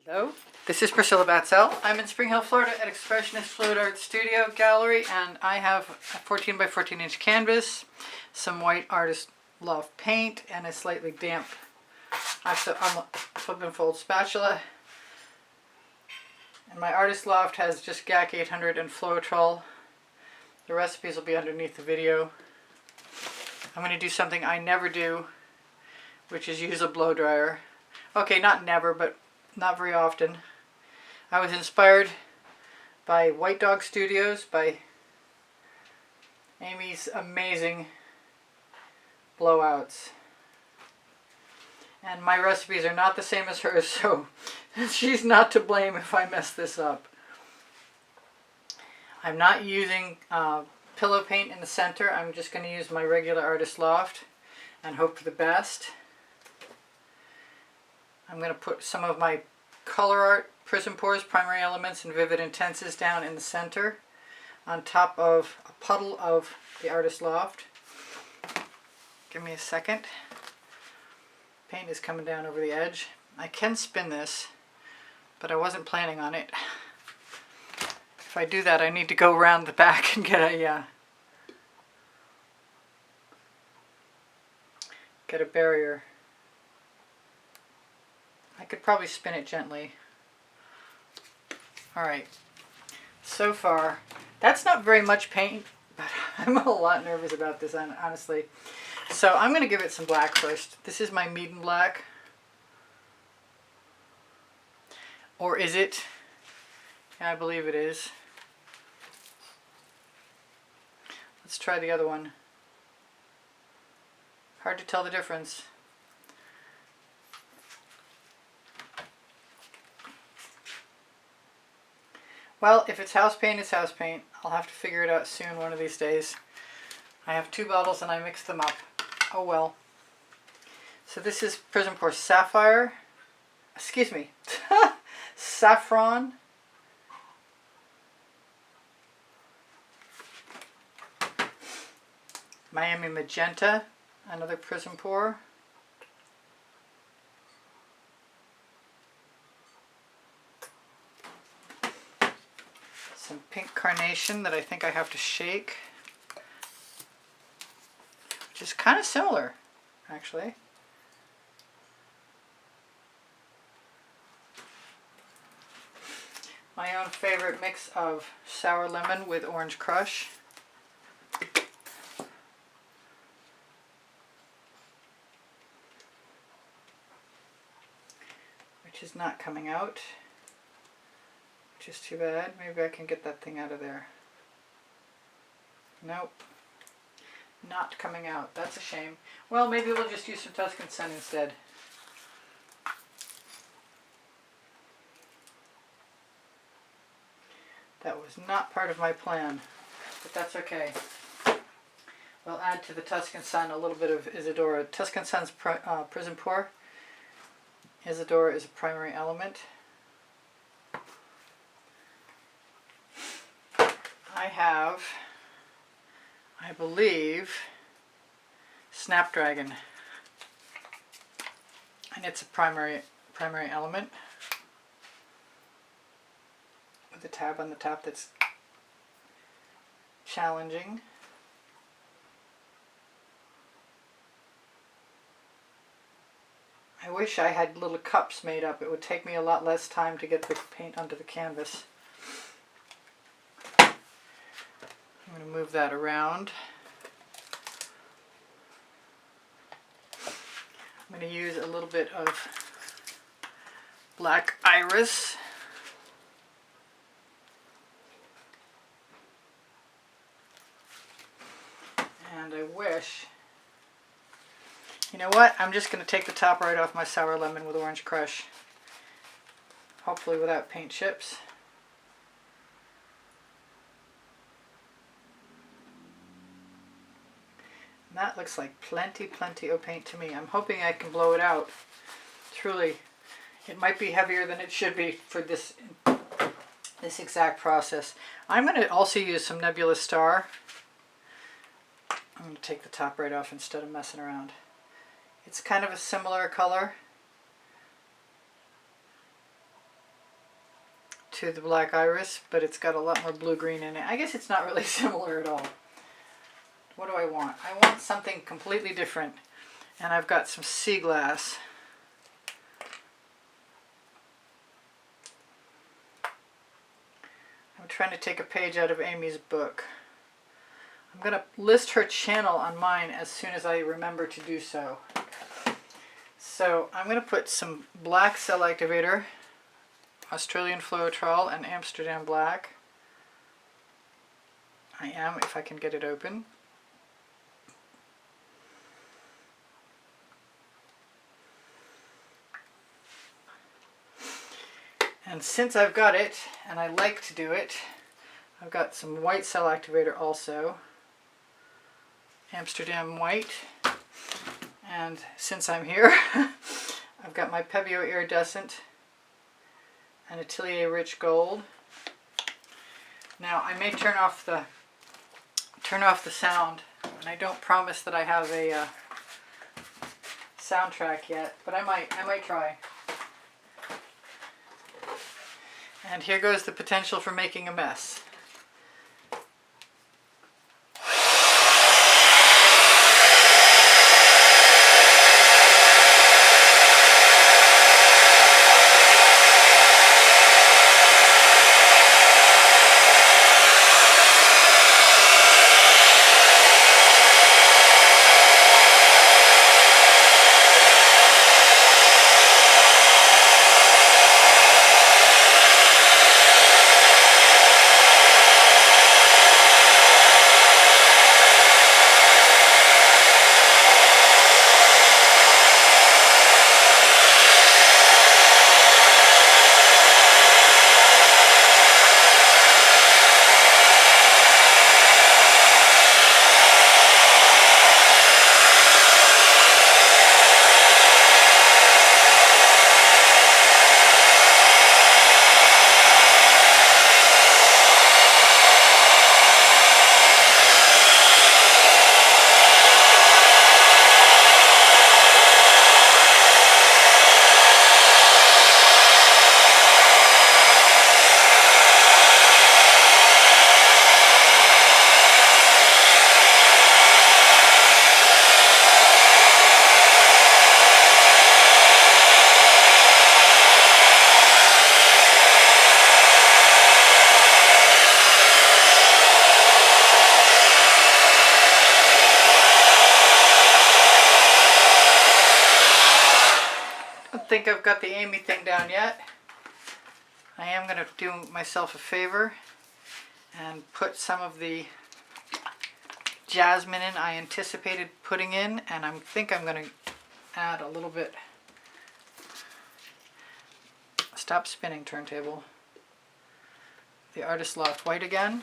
Hello, this is Priscilla Batzell. I'm in Spring Hill, Florida at Expressionist Fluid Art Studio Gallery, and I have a 14 by 14 inch canvas, some white artist loft paint, and a slightly damp flip and fold spatula. And my artist loft has just GAC 800 and Floetrol. The recipes will be underneath the video. I'm going to do something I never do, which is use a blow dryer. Okay, not never, but not very often. I was inspired by White Dog Studios, by Amy's amazing blowouts. And my recipes are not the same as hers, so she's not to blame if I mess this up. I'm not using pillow paint in the center. I'm just going to use my regular artist loft and hope for the best. I'm going to put some of my Colourarte Prizm pours, Primary Elements, and Vivid Intenses down in the center on top of a puddle of the artist loft. Give me a second. Paint is coming down over the edge. I can spin this, but I wasn't planning on it. If I do that, I need to go around the back and get a barrier. I could probably spin it gently. Alright, so far, that's not very much paint, but I'm a lot nervous about this, honestly. So I'm going to give it some black first. This is my Meeden black. Or is it? Yeah, I believe it is. Let's try the other one. Hard to tell the difference. Well, if it's house paint, it's house paint. I'll have to figure it out soon, one of these days. I have two bottles and I mixed them up. Oh well. So this is Prizm Pour Sapphire. Excuse me. Saffron. Miami Magenta. Another Prizm Pour. Some pink carnation that I think I have to shake, which is kind of similar, actually. My own favorite mix of sour lemon with orange crush. Which is not coming out. Which is too bad. Maybe I can get that thing out of there. Nope. Not coming out. That's a shame. Well, maybe we'll just use some Tuscan Sun instead. That was not part of my plan, but that's okay. We'll add to the Tuscan Sun a little bit of Isadora. Tuscan Sun's Prizm Pour. Isadora is a primary element. I have, I believe, Snapdragon, and it's a primary element with a tab on the top that's challenging. I wish I had little cups made up. It would take me a lot less time to get the paint onto the canvas. I'm going to move that around. I'm going to use a little bit of black iris. And I wish, you know what, I'm just going to take the top right off my sour lemon with orange crush. Hopefully without paint chips. That looks like plenty of paint to me. I'm hoping I can blow it out. Truly, it might be heavier than it should be for this exact process. I'm going to also use some Nebula Star. I'm going to take the top right off instead of messing around. It's kind of a similar color. to the black iris, but it's got a lot more blue-green in it. I guess it's not really similar at all. What do I want? I want something completely different. And I've got some sea glass. I'm trying to take a page out of Amy's book. I'm going to list her channel on mine as soon as I remember to do so. So I'm going to put some black cell activator, Australian Floetrol, and Amsterdam black. I am, if I can get it open. And since I've got it, and I like to do it, I've got some white cell activator also. Amsterdam white. And since I'm here, I've got my Pebeo iridescent and Atelier rich gold. Now I may turn off the sound, and I don't promise that I have a soundtrack yet, but I might try. And here goes the potential for making a mess. Think I've got the Amy thing down yet. I am going to do myself a favor and put some of the jasmine in I anticipated putting in, and I think I'm going to add a little bit. Stop spinning, turntable. The Artist Loft white again.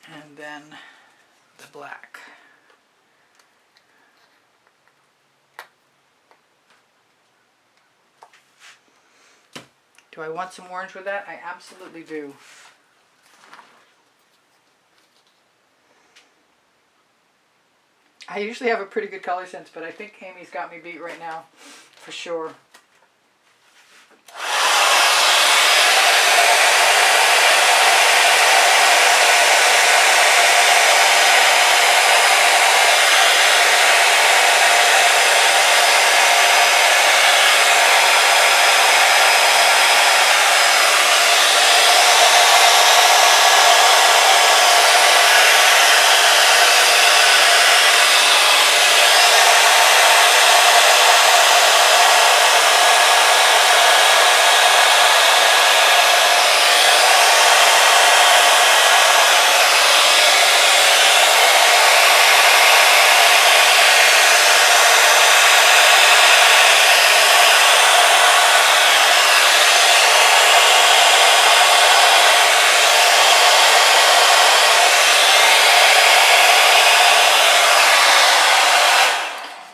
And then the black. Do I want some orange with that? I absolutely do. I usually have a pretty good color sense, but I think Amy's got me beat right now, for sure.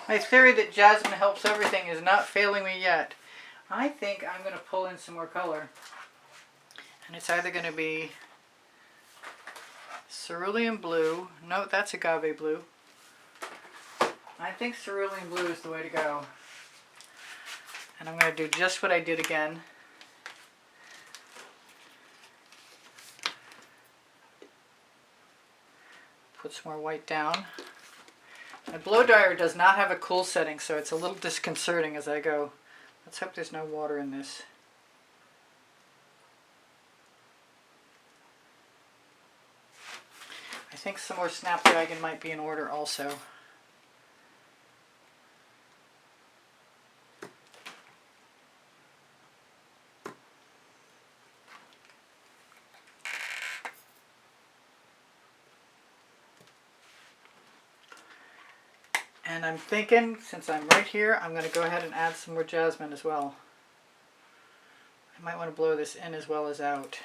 My theory that jasmine helps everything is not failing me yet. I think I'm going to pull in some more color And it's either going to be Cerulean Blue. No, that's Agave Blue. I think Cerulean Blue is the way to go. And I'm going to do just what I did again. Put some more white down. My blow dryer does not have a cool setting, so it's a little disconcerting as I go. Let's hope there's no water in this. I think some more Snapdragon might be in order also. And I'm thinking, since I'm right here, I'm going to go ahead and add some more jasmine as well. I might want to blow this in as well as out.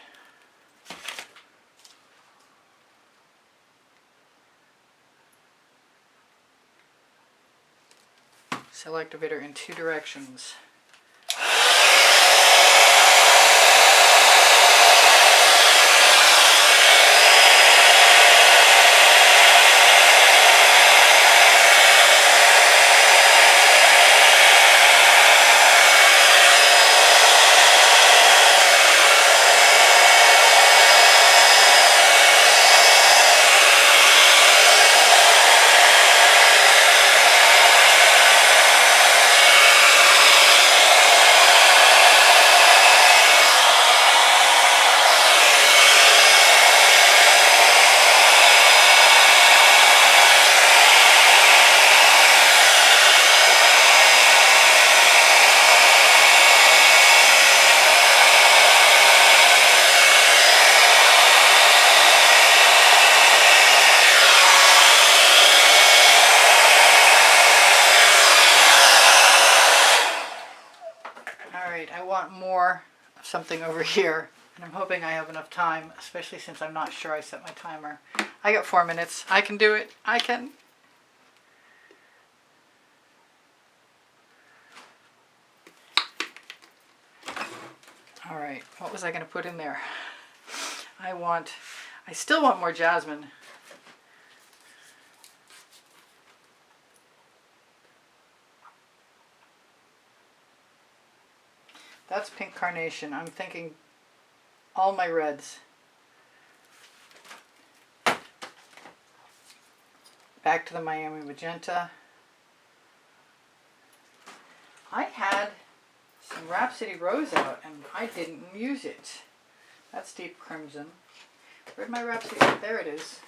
Cell activator in 2 directions. More of something over here, and I'm hoping I have enough time, especially since I'm not sure I set my timer. I got 4 minutes. I can do it. I can. All right, what was I going to put in there? I still want more jasmine. That's pink carnation. I'm thinking all my reds. Back to the Miami magenta. I had some Rhapsody Rose out and I didn't use it. That's deep crimson. Where'd my Rhapsody? There it is.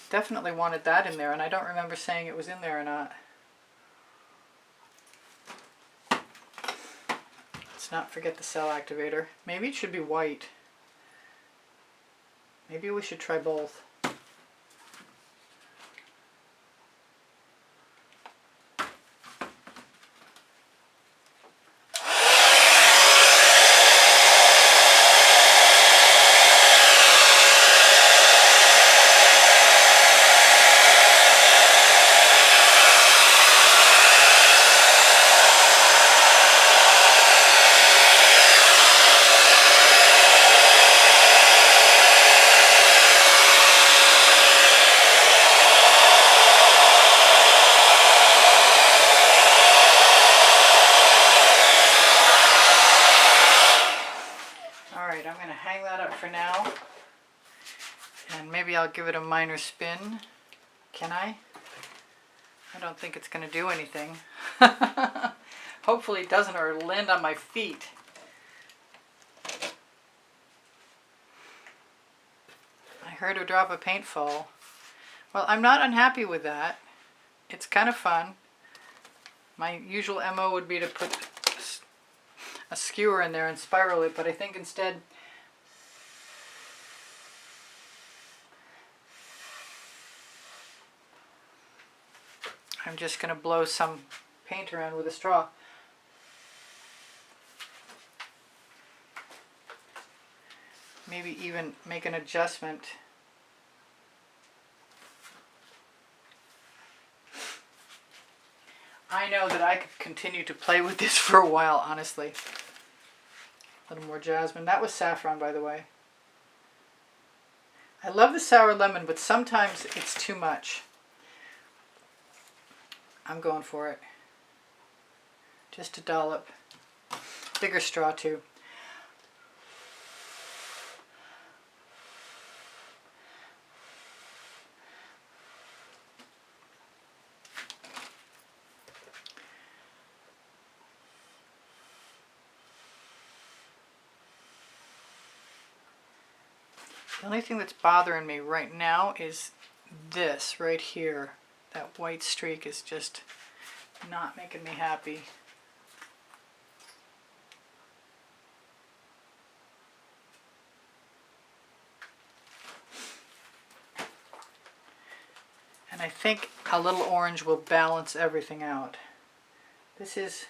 Definitely wanted that in there, and I don't remember saying it was in there or not. Let's not forget the cell activator. Maybe it should be white. Maybe we should try both. I'll give it a minor spin. Can I? I don't think it's going to do anything. Hopefully it doesn't, or it'll land on my feet. I heard a drop of paint fall. Well, I'm not unhappy with that. It's kind of fun. My usual MO would be to put a skewer in there and spiral it, but I think instead I'm just going to blow some paint around with a straw. Maybe even make an adjustment. I know that I could continue to play with this for a while, honestly. A little more jasmine. That was saffron, by the way. I love the sour lemon, but sometimes it's too much. I'm going for it. Just a dollop. Bigger straw too. The only thing that's bothering me right now is this right here. That white streak is just not making me happy. And I think a little orange will balance everything out. This is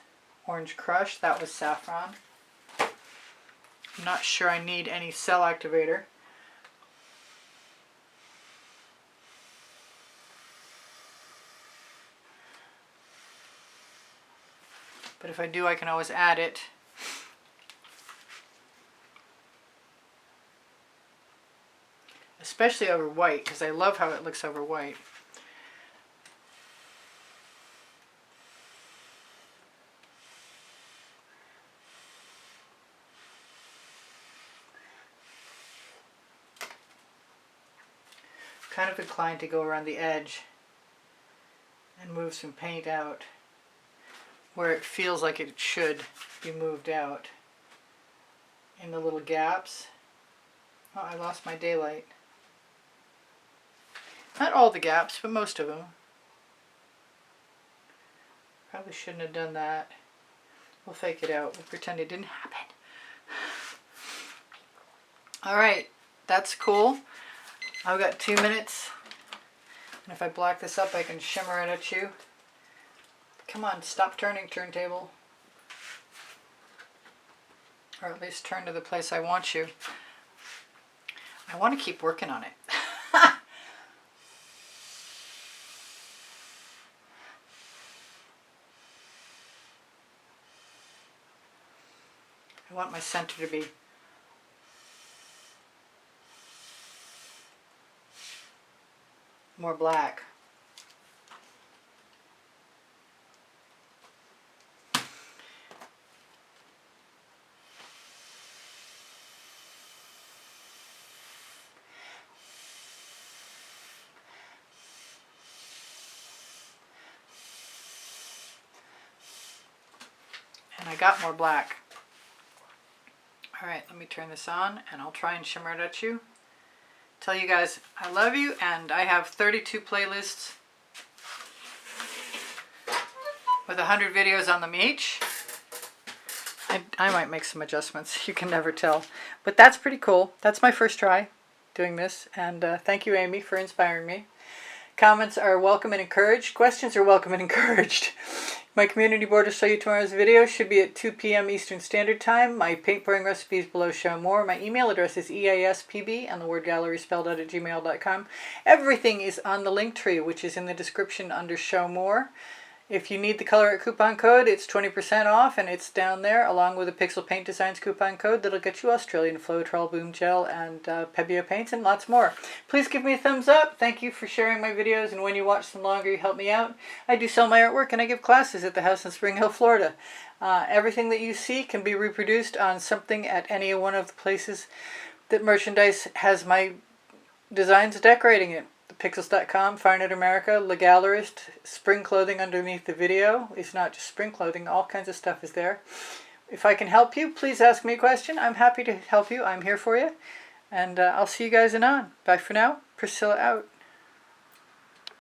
Orange Crush. That was saffron. I'm not sure I need any cell activator. But if I do, I can always add it. Especially over white, because I love how it looks over white. Kind of inclined to go around the edge and move some paint out where it feels like it should be moved out. In the little gaps. Oh, I lost my daylight. Not all the gaps, but most of them. Probably shouldn't have done that. We'll fake it out. We'll pretend it didn't happen. Alright, that's cool. I've got 2 minutes. And if I black this up, I can shimmer it at you. Come on, stop turning, turntable. Or at least turn to the place I want you. I want to keep working on it. I want my center to be more black. And I got more black. Alright, let me turn this on and I'll try and shimmer it at you. Tell you guys I love you, and I have 32 playlists with 100 videos on them each. I might make some adjustments, you can never tell. But that's pretty cool. That's my first try doing this, and thank you, Amy, for inspiring me. Comments are welcome and encouraged. Questions are welcome and encouraged. My community board to show you tomorrow's video should be at 2 p.m. Eastern Standard Time. My paint pouring recipes below show more. My email address is easpb and the word gallery spelled out at gmail.com. Everything is on the link tree, which is in the description under show more. If you need the Colourarte coupon code, it's 20% off, and it's down there along with a Pixel Paint Designs coupon code that'll get you Australian Floetrol, Boom Gel, and Pebeo paints, and lots more. Please give me a thumbs up. Thank you for sharing my videos, and when you watch them longer, you help me out. I do sell my artwork, and I give classes at the house in Spring Hill, Florida. Everything that you see can be reproduced on something at any one of the places that merchandise has my designs decorating it. Pixels.com, Fine Art America, Le Gallerist, spring clothing underneath the video. It's not just spring clothing, all kinds of stuff is there. If I can help you, please ask me a question. I'm happy to help you. I'm here for you. And I'll see you guys anon. Bye for now. Priscilla out.